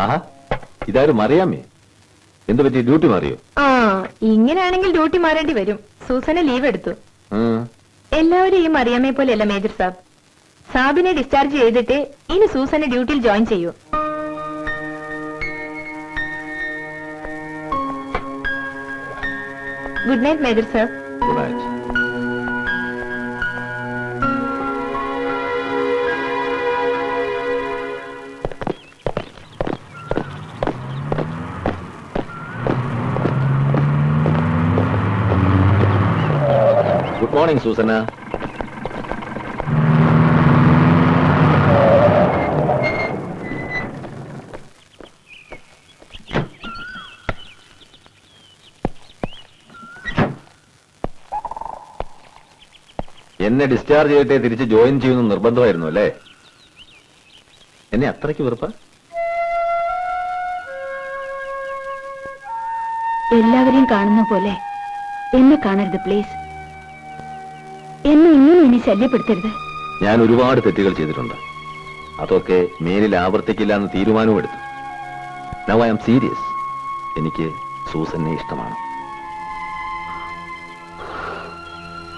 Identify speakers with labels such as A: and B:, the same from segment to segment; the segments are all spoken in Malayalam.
A: ആഹാ, ഇതാരും അറിയാമേ? എന്ത് പറ്റി, ഡ്യൂട്ടി മാറിയോ?
B: ആ, ഇങ്ങനെയാണെങ്കിൽ ഡ്യൂട്ടി മാറേണ്ടി വരും. സൂസനെ ലീവ് എടുത്തു. എല്ലാവരും ഈ മറിയാമ്മയെ പോലെയല്ല മേജർ സാബ്. സാബിനെ ഡിസ്ചാർജ് ചെയ്തിട്ട് ഇനി സൂസനെ ഡ്യൂട്ടിയിൽ ജോയിൻ ചെയ്യൂ. ഗുഡ് നൈറ്റ് മേജർ സാബ്.
A: Good night. Good morning, Susanna. എന്നെ ഡിസ്ചാർജ് ചെയ്തിട്ടേ തിരിച്ച് ജോയിൻ ചെയ്യുന്ന നിർബന്ധമായിരുന്നു അല്ലേ? എന്നെ അത്രയ്ക്ക് വെറുപ്പ?
B: എല്ലാവരെയും കാണുന്ന പോലെ എന്നെ കാണരുത് പ്ലീസ്. എന്നെ ഇനി ശല്യപ്പെടുത്തരുത്.
A: ഞാൻ ഒരുപാട് തെറ്റുകൾ ചെയ്തിട്ടുണ്ട്. അതൊക്കെ മേലിൽ ആവർത്തിക്കില്ല എന്ന് തീരുമാനവും എടുത്തു. Now I am serious. എനിക്ക് സൂസന്നെ ഇഷ്ടമാണ്.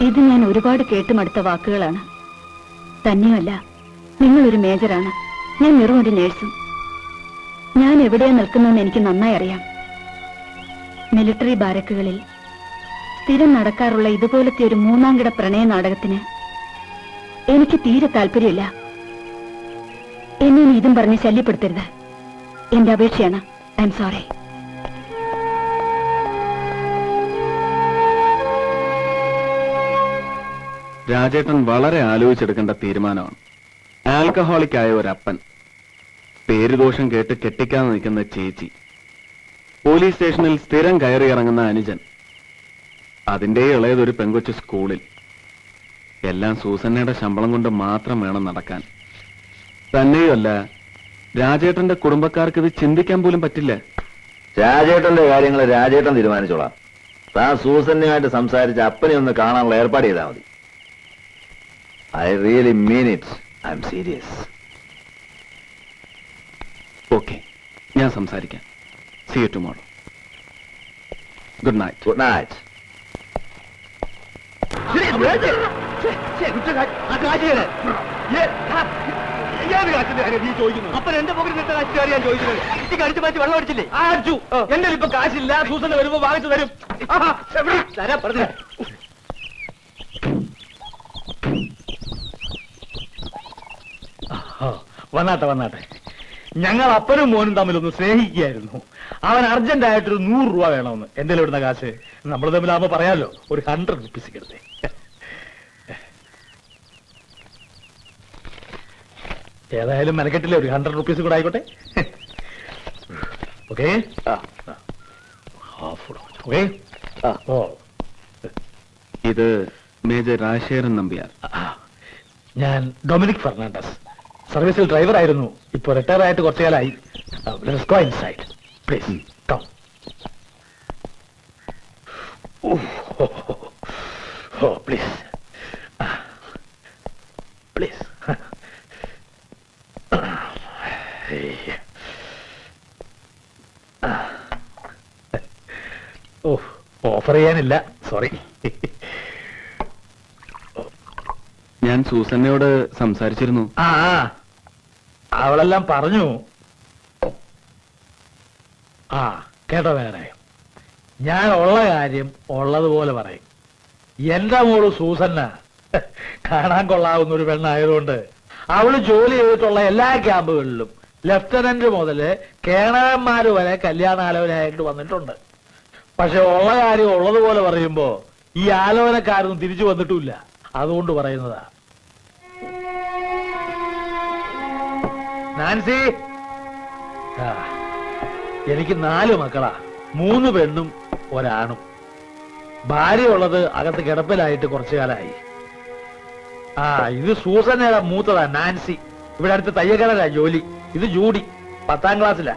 B: ഇത് ഞാൻ ഒരുപാട് കേട്ടുമടുത്ത വാക്കുകളാണ്. തന്നെയുമല്ല, നിങ്ങളൊരു മേജറാണ്, ഞാൻ വെറും ഒരു നേഴ്സും. ഞാൻ എവിടെയാ നിൽക്കുന്നതെന്ന് എനിക്ക് നന്നായി അറിയാം. മിലിറ്ററി ബാരക്കുകളിൽ സ്ഥിരം നടക്കാറുള്ള ഇതുപോലത്തെ ഒരു മൂന്നാംകിട പ്രണയ നാടകത്തിന് എനിക്ക് തീരെ താല്പര്യമില്ല. എന്നെ ഇതും പറഞ്ഞ് ശല്യപ്പെടുത്തരുത്. എന്റെ അപേക്ഷയാണ്. I am sorry.
C: രാജേട്ടൻ വളരെ ആലോചിച്ചെടുക്കേണ്ട തീരുമാനമാണ്. ആൽക്കഹോളിക് ആയ ഒരപ്പൻ, പേരുദോഷം കേട്ട് കെട്ടിക്കാതെ നിൽക്കുന്ന ചേച്ചി, പോലീസ് സ്റ്റേഷനിൽ സ്ഥിരം കയറി ഇറങ്ങുന്ന അനുജൻ, അതിന്റെ ഇളയതൊരു പെങ്കൊച്ചു സ്കൂളിൽ. എല്ലാം സൂസന്നയുടെ ശമ്പളം കൊണ്ട് മാത്രം വേണം നടക്കാൻ. തന്നെയുമല്ല, രാജേട്ടന്റെ കുടുംബക്കാർക്ക് ഇത് ചിന്തിക്കാൻ പോലും പറ്റില്ല.
A: രാജേട്ടന്റെ കാര്യങ്ങൾ രാജേട്ടൻ തീരുമാനിച്ചോളാം. താൻ സൂസന്നയുമായിട്ട് സംസാരിച്ച് അപ്പനെ ഒന്ന് കാണാനുള്ള ഏർപ്പാട് ചെയ്താൽ മതി. I really mean it. I M serious.
C: Okay, ഞാൻ സംസാരിക്കാം. See you tomorrow. Good night.
A: Good night.
D: അപ്പൊ എന്റെ പോക്കറ്റിൽ നിട്ട കാശുകാരി ഞാൻ ചോദിക്കുന്നത് ഈ കടിച്ചു മാറ്റി വെള്ളം അടിച്ചില്ലേ? എന്റെ ഇപ്പൊ കാശില്ല. സൂസന് വരുമ്പോ വാങ്ങിച്ചു തരും. തരാ പറഞ്ഞു. വന്നാട്ടെ. ഞങ്ങൾ അപ്പനും മോനും തമ്മിലൊന്ന് സ്നേഹിക്കുകയായിരുന്നു. അവൻ അർജന്റായിട്ടൊരു 100 രൂപ വേണമെന്ന്. എന്തെങ്കിലും ഇടുന്ന കാശ് നമ്മൾ തമ്മിലാകുമ്പോ പറയാമല്ലോ. ഒരു 100 റുപ്പീസ് കിടത്തേ. ഏതായാലും മെനക്കെട്ടില്ലേ, ഒരു 100 റുപ്പീസ് കൂടെ ആയിക്കോട്ടെ. Okay okay.
C: ഇത് മേജർ രാജശേഖരൻ നമ്പ്യാർ.
D: ഞാൻ ഡൊമിനിക് ഫെർണാണ്ടസ്. സർവീസിൽ ഡ്രൈവർ ആയിരുന്നു. ഇപ്പൊ റിട്ടയർ ആയിട്ട് കുറച്ചു കാലമായി. Let's go inside. Please, come. Oh, please. Please. Offer ചെയ്യാനില്ല, സോറി.
C: ഞാൻ സൂസന്നയോട് സംസാരിച്ചിരുന്നു.
D: അവളെല്ലാം പറഞ്ഞു. കേട്ടോ വേറെ, ഞാൻ ഉള്ള കാര്യം ഉള്ളതുപോലെ പറയും. എന്റെ മോള് സൂസന്ന കാണാൻ കൊള്ളാവുന്ന ഒരു പെണ്ണായതുകൊണ്ട് അവള് ജോലി ചെയ്തിട്ടുള്ള എല്ലാ ക്യാമ്പുകളിലും ലെഫ്റ്റനന്റ് മുതല് കേണലന്മാര് വരെ കല്യാണാലോചനയായിട്ട് വന്നിട്ടുണ്ട്. പക്ഷെ ഉള്ള കാര്യം ഉള്ളതുപോലെ പറയുമ്പോ ഈ ആലോചനക്കാരൊന്നും തിരിച്ചു വന്നിട്ടുമില്ല. അതുകൊണ്ട് പറയുന്നതാ. നാൻസി, എനിക്ക് 4 മക്കളാ. 3 പെണ്ണും ഒരാണും. ഭാര്യ ഉള്ളത് അകത്ത് കിടപ്പിലായിട്ട് കുറച്ചു കാലമായി. ഇത് സൂസന്നയുടെ മൂത്തതാ, നാൻസി. ഇവിടെ അടുത്ത് തയ്യക്കടലാ ജോലി. ഇത് ജൂഡി, 10ാം ക്ലാസ്സിലാ.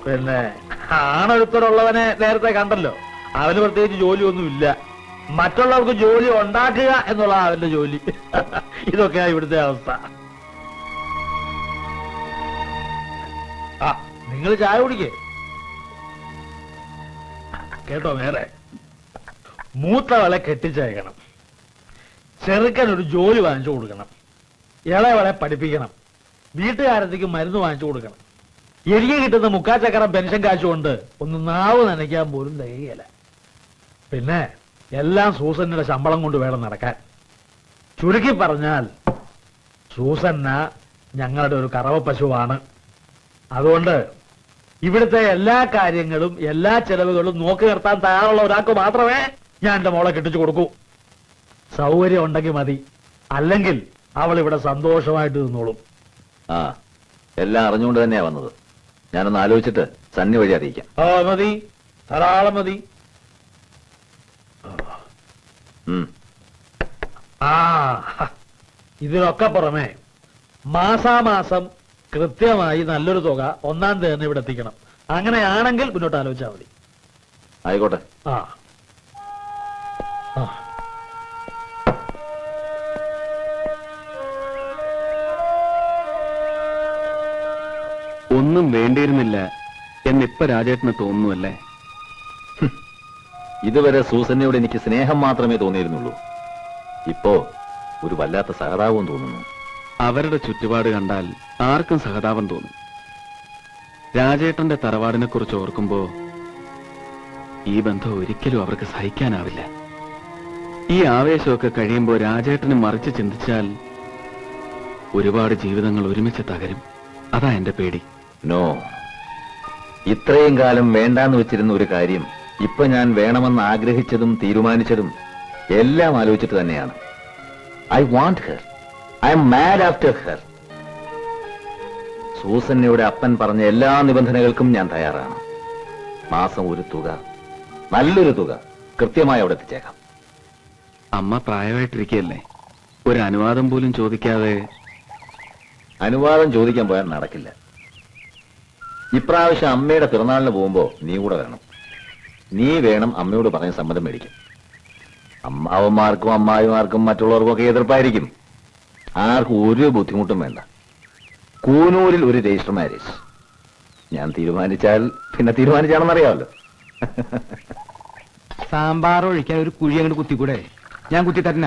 D: പിന്നെ ആണൊരുത്തരുള്ളവനെ നേരത്തെ കണ്ടല്ലോ. അവന് പ്രത്യേകിച്ച് ജോലിയൊന്നും ഇല്ല. മറ്റുള്ളവർക്ക് ജോലി ഉണ്ടാക്കുക എന്നുള്ള അവന്റെ ജോലി. ഇതൊക്കെയാ ഇവിടുത്തെ അവസ്ഥ. നിങ്ങൾ ചായ കുടിക്കേ. കേട്ടോ വേറെ, മൂത്തവളെ കെട്ടിച്ചയക്കണം, ചെറുക്കൻ ഒരു ജോലി വാങ്ങിച്ചു കൊടുക്കണം, ഇളയവളെ പഠിപ്പിക്കണം, വീട്ടുകാരത്തേക്ക് മരുന്ന് വാങ്ങിച്ചു കൊടുക്കണം. എനിക്ക് കിട്ടുന്ന മുക്കാച്ചക്കരം പെൻഷൻ കാശുകൊണ്ട് ഒന്ന് നാവ് നനയ്ക്കാൻ പോലും തികയില്ല. പിന്നെ എല്ലാം സൂസന്നയുടെ ശമ്പളം കൊണ്ട് വേണം നടക്കാൻ. ചുരുക്കി പറഞ്ഞാൽ സൂസന്ന ഞങ്ങളുടെ ഒരു കറവ പശുവാണ്. അതുകൊണ്ട് ഇവിടുത്തെ എല്ലാ കാര്യങ്ങളും എല്ലാ ചെലവുകളും നോക്കി നിർത്താൻ തയ്യാറുള്ള ഒരാൾക്ക് മാത്രമേ ഞാൻ എന്റെ മോളെ കെട്ടിച്ചു കൊടുക്കൂ. സൗകര്യം ഉണ്ടെങ്കിൽ മതി, അല്ലെങ്കിൽ അവൾ ഇവിടെ സന്തോഷമായിട്ട് നിന്നോളും.
A: ആ, എല്ലാം അറിഞ്ഞുകൊണ്ട് തന്നെയാ വന്നത്. ഞാനൊന്ന് ആലോചിച്ചിട്ട് സണ്ണി വഴി അറിയിക്കാം.
D: മതി, ധാരാളം മതി. ആ, ഇതിനൊക്കെ പുറമെ മാസാമാസം കൃത്യമായി നല്ലൊരു തുക 1-ാം തീയതി തന്നെ ഇവിടെ എത്തിക്കണം. അങ്ങനെയാണെങ്കിൽ മുന്നോട്ട് ആലോചിച്ചാൽ മതി.
A: ആയിക്കോട്ടെ.
D: ആ ആ.
C: ഒന്നും വേണ്ടിയിരുന്നില്ല എന്നിപ്പ രാജേട്ടന് തോന്നുന്നുവല്ലേ?
A: ഇതുവരെ സൂസന്നയോട് എനിക്ക് സ്നേഹം മാത്രമേ തോന്നിയിരുന്നുള്ളൂ. ഇപ്പോ ഒരു വല്ലാത്ത സഹതാപവും തോന്നുന്നു.
C: അവരുടെ ചുറ്റുപാട് കണ്ടാൽ ആർക്കും സഹതാപം തോന്നും. രാജേട്ടന്റെ തറവാടിനെ കുറിച്ച് ഓർക്കുമ്പോ ഈ ബന്ധം ഒരിക്കലും അവർക്ക് സഹിക്കാനാവില്ല. ഈ ആവേശമൊക്കെ കഴിയുമ്പോ രാജേട്ടന് മറിച്ച് ചിന്തിച്ചാൽ ഒരുപാട് ജീവിതങ്ങൾ ഒരുമിച്ച് തകരും. അതാ എന്റെ പേടി.
A: നോ, ഇത്രയും കാലം വേണ്ടാന്ന് വെച്ചിരുന്ന ഒരു കാര്യം ഇപ്പൊ ഞാൻ വേണമെന്ന് ആഗ്രഹിച്ചതും തീരുമാനിച്ചതും എല്ലാം ആലോചിച്ചിട്ട് തന്നെയാണ്. I want her. I am mad after her. സൂസന്നയുടെ അപ്പൻ പറഞ്ഞ എല്ലാ നിബന്ധനകൾക്കും ഞാൻ തയ്യാറാണ്. മാസം ഒരു തുക, നല്ലൊരു തുക കൃത്യമായി അവിടെ എത്തിച്ചേക്കാം.
C: അമ്മ പ്രായമായിട്ടിരിക്കുകയല്ലേ, ഒരു അനുവാദം പോലും ചോദിക്കാതെ?
A: അനുവാദം ചോദിക്കാൻ പോയാൽ നടക്കില്ല. ഇപ്രാവശ്യം അമ്മയുടെ പിറന്നാളിന് പോകുമ്പോ നീ കൂടെ വരണം. നീ വേണം അമ്മയോട് പറഞ്ഞ സമ്മതം മേടിക്കും. അമ്മാവന്മാർക്കും അമ്മായിമാർക്കും മറ്റുള്ളവർക്കും ഒക്കെ എതിർപ്പായിരിക്കും. ആർക്കും ഒരു ബുദ്ധിമുട്ടും വേണ്ട. കൂനൂരിൽ ഒരു രജിസ്റ്റർ മാരേജ്. ഞാൻ തീരുമാനിച്ചാൽ പിന്നെ തീരുമാനിച്ചാണെന്നറിയാമല്ലോ.
E: സാമ്പാർ ഒഴിക്കാൻ ഒരു കുഴി അങ്ങോട്ട് കുത്തിക്കൂടെ? ഞാൻ കുത്തി തരണ.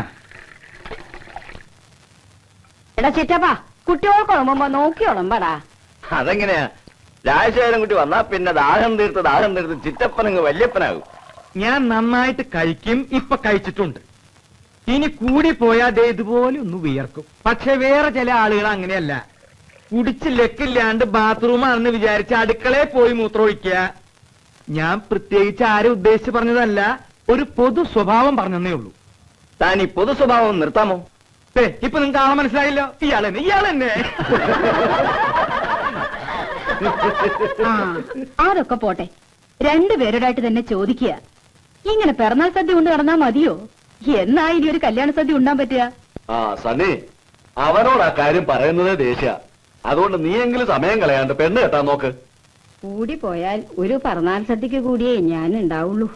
B: എടാ ചിറ്റപ്പാ, കുട്ടികൾക്കുളമ്പോ നോക്കിയോളമ്പടാ.
A: അതെങ്ങനെയാ? രാജശേഖരൻ കുട്ടി വന്നാ പിന്നെ ദാഹം തീർത്ത് ചിറ്റപ്പനങ്ങ് വല്യപ്പനാകും.
E: ഞാൻ നന്നായിട്ട് കഴിക്കും, ഇപ്പൊ കഴിച്ചിട്ടുണ്ട്. ഇനി കൂടി പോയാൽ ദേ ഇതുപോലെ ഒന്ന് വിയർക്കും. പക്ഷെ വേറെ ചില ആളുകൾ അങ്ങനെയല്ല. കുടിച്ച് ലക്കില്ലാണ്ട് ബാത്റൂമാണെന്ന് വിചാരിച്ച് അടുക്കളയിൽ പോയി മൂത്രമൊഴിക്കുക. ഞാൻ പ്രത്യേകിച്ച് ആരും ഉദ്ദേശിച്ച് പറഞ്ഞതല്ല, ഒരു പൊതു സ്വഭാവം പറഞ്ഞതേ ഉള്ളൂ.
A: താൻ ഈ പൊതു സ്വഭാവം നിർത്താമോ?
E: ഇപ്പൊ നിങ്ങൾക്ക് ആളെ മനസ്സിലായില്ലോ. ഇയാളെന്നെ
B: അതൊക്കെ പോട്ടെ, രണ്ടുപേരോടായിട്ട് തന്നെ ചോദിക്കുക. ഇങ്ങനെ പിറന്നാൾ സദ്യ കൊണ്ട് നടന്നാ മതിയോ? എന്നാ ഇനി ഒരു കല്യാണ സദ്യ ഉണ്ടാൻ പറ്റുക?
A: ആ സണ്ണി, അവനോട് ആ കാര്യം പറയുന്നത് ദേഷ്യ. അതുകൊണ്ട് നീയെങ്കിലും സമയം കളയാണ്ട് പെണ്ണ് കെട്ടാൻ നോക്ക്.
B: കൂടി പോയാൽ ഒരു പിറന്നാൾ സദ്യക്ക് കൂടിയേ ഞാൻ ഉണ്ടാവുള്ളൂ.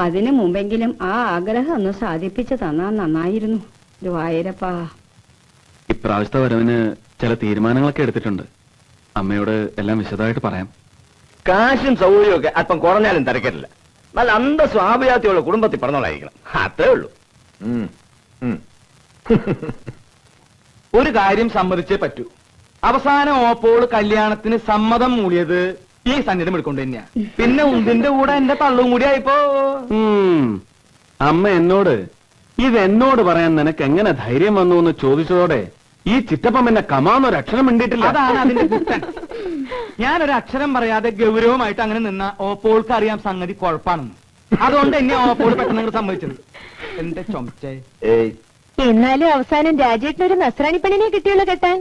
B: അതിനു മുമ്പെങ്കിലും ആ ആഗ്രഹം ഒന്ന് സാധിപ്പിച്ചു തന്നാ നന്നായിരുന്നു. ഗുരുവായൂരപ്പാ.
C: ഇപ്രാവശ്യത്തെ വരവിന് ചില തീരുമാനങ്ങളൊക്കെ എടുത്തിട്ടുണ്ട്. അമ്മയോട് എല്ലാം വിശദമായിട്ട് പറയാം.
A: കാശും സൗകര്യവും ഒക്കെ അല്പം കുറഞ്ഞാലും തിരക്കില്ല. നല്ല അന്തസ്വാഭിജാത്യമുള്ള കുടുംബത്തിൽ പറഞ്ഞോളായിരിക്കണം. അത്രേ ഉള്ളൂ.
E: ഒരു കാര്യം സമ്മതിച്ചേ പറ്റൂ. അവസാനം ഓപ്പോൾ കല്യാണത്തിന് സമ്മതം മൂളിയത് ഈ സന്നിധം എടുക്കൊണ്ട് തന്നെയാ. പിന്നെ ഉന്തിന്റെ കൂടെ എന്റെ തള്ളും കൂടി ആയിപ്പോ.
C: അമ്മ എന്നോട് ഇതെന്നോട് പറയാൻ നിനക്ക് എങ്ങനെ ധൈര്യം വന്നു എന്ന് ചോദിച്ചതോടെ ഈ ചിറ്റപ്പം എന്നെ കമാന്നൊരു അക്ഷരം മിണ്ടിയിട്ടില്ല.
E: അതാണ് അതിന്റെ കുറ്റം. ഞാനൊരു അക്ഷരം പറയാതെ ഗൗരവമായിട്ട് അങ്ങനെ നിന്ന ഓപ്പോൾക്ക് അറിയാം സംഗതി കുഴപ്പാണെന്ന്. അതുകൊണ്ട് എന്നെ ഓപ്പോൾ പെട്ടെന്ന് സമ്മതിച്ചത്. എന്റെ ചൊമച്ചേ.
B: എന്നാലും അവസാനം രാജേട്ടനൊരു നസ്രാണി പെണ്ണിനെ കിട്ടിയുള്ളൂ കെട്ടാൻ.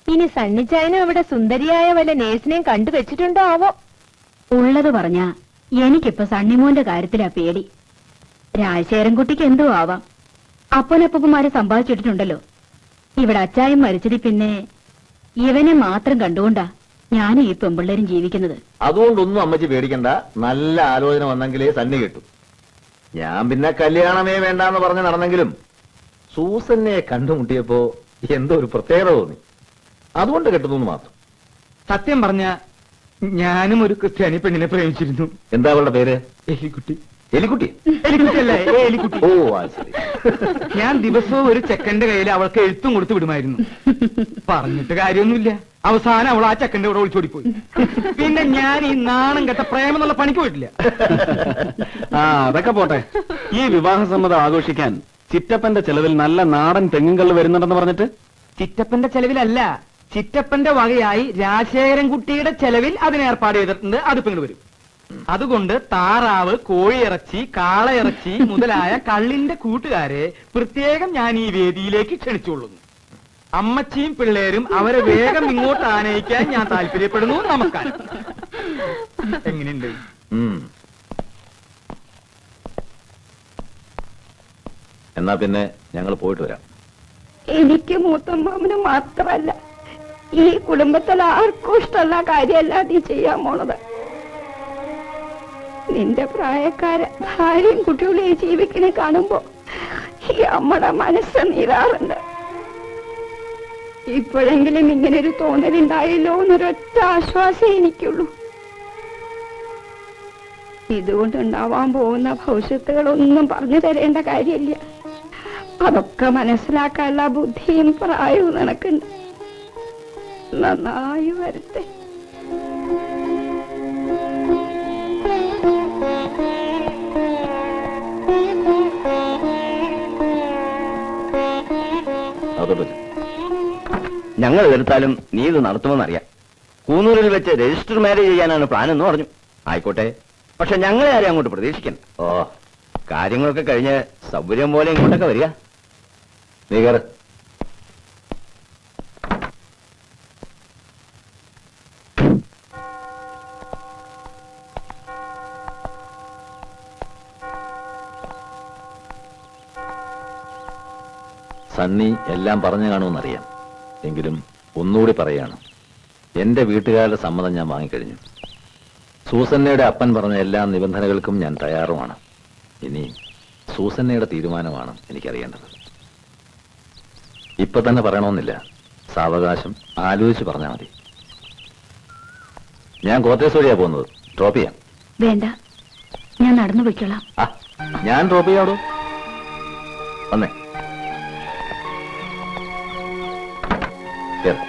B: ഇനി സണ്ണിച്ചായനും അവിടെ സുന്ദരിയായ വല്ല നേഴ്സിനെയും കണ്ടുവച്ചിട്ടുണ്ടോ ആവോ? ഉള്ളത് പറഞ്ഞ എനിക്കിപ്പോ സണ്ണിമോന്റെ കാര്യത്തിലാ പേടി. രാജശേഖരൻകുട്ടിക്ക് എന്തോ ആവാം. അപ്പനപ്പന്മാരെ സമ്പാദിച്ചിട്ടുണ്ടല്ലോ. ഇവിടെ അച്ചായം മരിച്ചതി പിന്നെ ഇവനെ മാത്രം കണ്ടുകൊണ്ടാ ഞാനും ഈ പെമ്പിള്ളേരും ജീവിക്കുന്നത്.
A: അതുകൊണ്ടൊന്നും അമ്മച്ചി പേടിക്കണ്ട. നല്ല ആലോചന വന്നെങ്കിലേ സണ്ണി കിട്ടും. ഞാൻ പിന്നെ കല്യാണമേ വേണ്ടാന്ന് പറഞ്ഞ് നടന്നെങ്കിലും സൂസന്നെ കണ്ടുമുട്ടിയപ്പോ എന്തോ ഒരു പ്രത്യേകത തോന്നി. അതുകൊണ്ട് കെട്ടുന്നു മാത്രം.
E: സത്യം പറഞ്ഞ ഞാനും ഒരു ക്രിസ്ത്യാനി പെണ്ണിനെ പ്രേമിച്ചിരുന്നു.
A: എന്താ അവളുടെ പേര്?
E: എലിക്കുട്ടി.
A: എലിക്കുട്ടി?
E: എലിക്കുട്ടിയല്ല, എലിക്കുട്ടി.
A: ഓ അത് ശരി.
E: ഞാൻ ദിവസവും ഒരു ചെക്കന്റെ കയ്യിൽ അവൾക്ക് എഴുത്തും കൊടുത്ത് വിടുമായിരുന്നു. പറഞ്ഞിട്ട് കാര്യമൊന്നുമില്ല. അവസാനം അവൾ ആ ചെക്കന്റെ കൂടെ ഒളിച്ചോടി പോയി. പിന്നെ ഞാൻ ഈ നാണം കെട്ട പ്രേമം എന്നുള്ള പണിക്ക് പോയിട്ടില്ല.
C: ആ അതൊക്കെ പോട്ടെ. ഈ വിവാഹ സമ്മതം ആഘോഷിക്കാൻ ചിറ്റപ്പന്റെ ചെലവിൽ നല്ല നാടൻ തെങ്ങുകൾ വരുന്നുണ്ടെന്ന് പറഞ്ഞിട്ട്?
E: ചിറ്റപ്പന്റെ ചെലവിലല്ല, ചിറ്റപ്പന്റെ വകയായി രാജശേഖരൻ കുട്ടിയുടെ ചെലവിൽ അതിന് ഏർപ്പാട് ചെയ്തിട്ടുണ്ട്. അതിപ്പോ ഇങ്ങോട്ട് വരും. അതുകൊണ്ട് താറാവ്, കോഴിയിറച്ചി, കാളയിറച്ചി മുതലായ കള്ളിന്റെ കൂട്ടുകാരെ പ്രത്യേകം ഞാൻ ഈ വേദിയിലേക്ക് ക്ഷണിച്ചുകൊള്ളുന്നു. അമ്മച്ചിയും പിള്ളേരും അവരെ വേഗം ഇങ്ങോട്ട് ആനയിക്കാൻ ഞാൻ താല്പര്യപ്പെടുന്നു. നമസ്കാരം. എങ്ങനെയുണ്ട്?
A: എന്നാ പിന്നെ ഞങ്ങൾ പോയിട്ട് വരാം.
B: എനിക്ക് മൂത്തമ്മാമന് മാത്രമല്ല, ഈ കുടുംബത്തിൽ ആർക്കും ഇഷ്ടമുള്ള കാര്യമല്ല നീ ചെയ്യാൻ പോണത്. നിന്റെ പ്രായക്കാര ഭാര്യയും കുട്ടികളെയും ജീവിക്കണെ കാണുമ്പോ ഈ അമ്മയുടെ മനസ്സ് നീറാറുണ്ട്. ഇപ്പോഴെങ്കിലും ഇങ്ങനൊരു തോന്നലുണ്ടായല്ലോ എന്നൊരൊറ്റ ആശ്വാസം എനിക്കുള്ളൂ. ഇതുകൊണ്ടുണ്ടാവാൻ പോകുന്ന ഭവിഷ്യത്തുകളൊന്നും പറഞ്ഞു തരേണ്ട കാര്യമില്ല. അതൊക്കെ മനസ്സിലാക്കാനുള്ള ബുദ്ധിയും പ്രായവും നിനക്കുണ്ട്. നന്നായി വരട്ടെ.
F: ഞങ്ങൾ എതിർത്താലും നീ ഇത് നടത്തുമെന്നറിയാം. കൂന്നൂരിൽ വെച്ച് രജിസ്റ്റർ മാരേജ് ചെയ്യാനാണ് പ്ലാൻ എന്ന് പറഞ്ഞു. ആയിക്കോട്ടെ, പക്ഷെ ഞങ്ങളെ ആരെയും അങ്ങോട്ട് പ്രതീക്ഷിക്കണം. ഓ, കാര്യങ്ങളൊക്കെ കഴിഞ്ഞ് സൗകര്യം പോലെ ഇങ്ങോട്ടൊക്കെ വരിക.
A: നീ കയറ്. സണ്ണി എല്ലാം പറഞ്ഞു കാണുമെന്നറിയാം. എങ്കിലും ഒന്നുകൂടി പറയാണ്, എന്റെ വീട്ടുകാരുടെ സമ്മതം ഞാൻ വാങ്ങിക്കഴിഞ്ഞു. സൂസന്നയുടെ അപ്പൻ പറഞ്ഞ എല്ലാ നിബന്ധനകൾക്കും ഞാൻ തയ്യാറുമാണ്. ഇനി സൂസന്നയുടെ തീരുമാനമാണ് എനിക്കറിയേണ്ടത്. ഇപ്പൊ തന്നെ പറയണമെന്നില്ല, സാവകാശം ആലോചിച്ച് പറഞ്ഞാൽ മതി. ഞാൻ കോട്ടേഴ്സ് വഴിയാ പോകുന്നത്. ഡ്രോപ്പ് ചെയ്യാം?
B: വേണ്ട, ഞാൻ നടന്നു പോയിക്കോളാം.
A: ഞാൻ ഡ്രോപ്പ് ചെയ്യാടോ. വന്നേ. കേറ്.